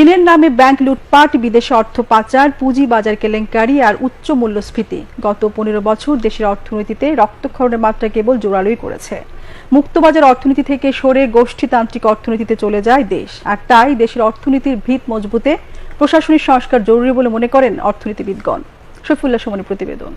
ঋণের নামে ব্যাংক লুটপাট, বিদেশে অর্থ পাচার, পুঁজি বাজার কেলেঙ্কারি আর উচ্চ মূল্যস্ফীতি গত 15 বছর দেশের অর্থনীতিতে রক্তক্ষরণের মাত্রা কেবল জোরালোই করেছে। মুক্তবাজার অর্থনীতি থেকে সরে গোষ্ঠীতান্ত্রিক অর্থনীতিতে চলে যায় দেশ, আর তাই দেশের অর্থনীতির ভিত মজবুতে প্রশাসনিক সংস্কার জরুরি বলে মনে করেন অর্থনীতিবিদগণ। শফিউল্লাহ সুমনের প্রতিবেদন।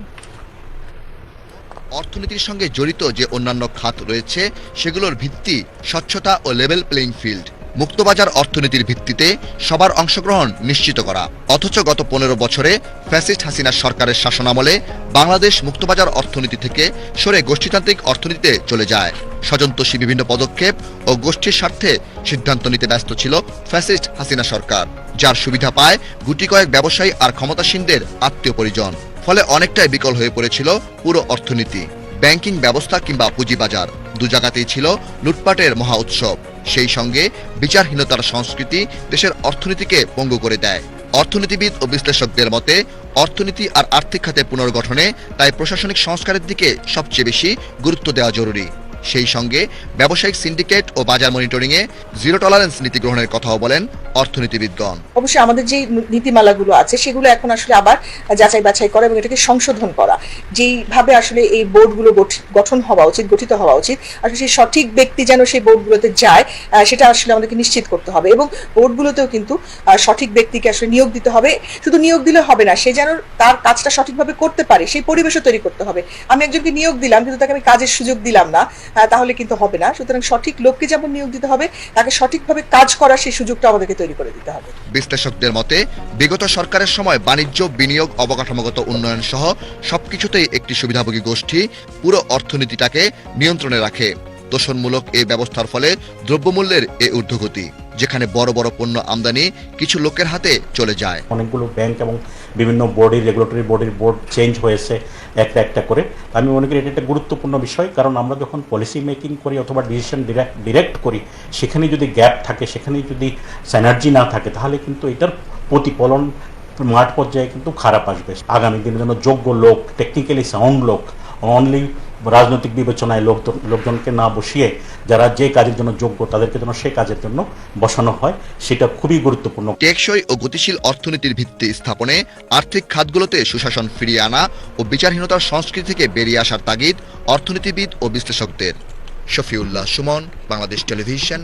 অর্থনীতির সঙ্গে জড়িত যে অন্যান্য খাত রয়েছে সেগুলোর ভিত্তি স্বচ্ছতা ও লেভেল প্লেইং ফিল্ড। মুক্তবাজার অর্থনীতির ভিত্তিতে সবার অংশগ্রহণ নিশ্চিত করা। অথচ গত 15 বছরে ফ্যাসিস্ট হাসিনা সরকারের শাসনামলে বাংলাদেশ মুক্তবাজার অর্থনীতি থেকে সরে গোষ্ঠীতান্ত্রিক অর্থনীতিতে চলে যায়। স্বজনতোষী বিভিন্ন পদক্ষেপ ও গোষ্ঠীর স্বার্থে সিদ্ধান্ত নিতে ব্যস্ত ছিল ফ্যাসিস্ট হাসিনা সরকার, যার সুবিধা পায় গুটি কয়েক ব্যবসায়ী আর ক্ষমতাসীনদের আত্মীয় পরিজন। ফলে অনেকটাই বিকল হয়ে পড়েছিল পুরো অর্থনীতি। ব্যাংকিং ব্যবস্থা কিংবা পুঁজিবাজার দু জায়গাতেই ছিল লুটপাটের মহা উৎসব। সেই সঙ্গে বিচারহীনতার সংস্কৃতি দেশের অর্থনীতিকে পঙ্গু করে দেয়। অর্থনীতিবিদ ও বিশ্লেষকদের মতে অর্থনীতি আর আর্থিক খাতের পুনর্গঠনে তাই প্রশাসনিক সংস্কারের দিকে সবচেয়ে বেশি গুরুত্ব দেওয়া জরুরি। সেই সঙ্গে ব্যবসায়িক সিন্ডিকেট ও বাজার মনিটরিংয়ে জিরো টলারেন্স নীতি গ্রহণের কথাও বলেন অর্থনীতিবিদগণ। অবশ্যই আমাদের যে নীতিমালাগুলো আছে সেগুলো এখন আসলে আবার যাচাই বাছাই করা এবং এটাকে সংশোধন করা, যেইভাবে আসলে এই বোর্ডগুলো গঠিত হওয়া উচিত আসলে সেই সঠিক ব্যক্তি যেন সেই বোর্ডগুলোতে যায় সেটা আসলে আমাদেরকে নিশ্চিত করতে হবে। এবং বোর্ডগুলোতেও কিন্তু সঠিক ব্যক্তিকে আসলে নিয়োগ দিতে হবে। শুধু নিয়োগ দিলে হবে না, সে যেন তার কাজটা সঠিকভাবে করতে পারে সেই পরিবেশও তৈরি করতে হবে। আমি একজনকে নিয়োগ দিলাম কিন্তু তাকে আমি কাজের সুযোগ দিলাম না, তাহলে কিন্তু হবে না। সুতরাং সঠিক লোককে যেমন নিয়োগ দিতে হবে, তাকে সঠিকভাবে কাজ করার সেই সুযোগটা আমাদেরকে তৈরি করে দিতে হবে। বিশ্লেষকদের মতে বিগত সরকারের সময় বাণিজ্য, বিনিয়োগ, অবকাঠামোগত উন্নয়ন সহ সবকিছুতেই একটি সুবিধাভোগী গোষ্ঠী পুরো অর্থনীতিটাকে নিয়ন্ত্রণে রাখে। তোষণমূলক এই ব্যবস্থার ফলে দ্রব্যমূল্যের এই ঊর্ধ্বগতি, যেখানে বড় বড় পণ্য আমদানি কিছু লোকের হাতে চলে যায়। অনেকগুলো ব্যাংক এবং বিভিন্ন রেগুলেটরি বডির বোর্ড চেঞ্জ হয়েছে একটা করে। আমি মনে করি এটা একটা গুরুত্বপূর্ণ বিষয়, কারণ আমরা যখন পলিসি মেকিং করি অথবা ডিসিশন ডিরেক্ট করি, সেখানে যদি গ্যাপ থাকে, সেখানে যদি সিনার্জি না থাকে, তাহলে কিন্তু এটার প্রতিফলন মাঠ পর্যায়ে কিন্তু খারাপ আসবে। আগামী দিনের জন্য যোগ্য লোক, টেকনিক্যালি সাউন্ড লোক, অনলি রাজনৈতিক বিবেচনায় লোকজনকে না বসিয়ে যারা যে কাজের জন্য যোগ্য তাদেরকে যেন সেই কাজের জন্য বসানো হয়, সেটা খুবই গুরুত্বপূর্ণ। টেকসই ও গতিশীল অর্থনীতির ভিত্তি স্থাপনে আর্থিক খাতগুলোতে সুশাসন ফিরিয়ে আনা ও বিচারহীনতার সংস্কৃতি থেকে বেরিয়ে আসার তাগিদ অর্থনীতিবিদ ও বিশ্লেষকদের। শফিউল্লাহ সুমন, বাংলাদেশ টেলিভিশন।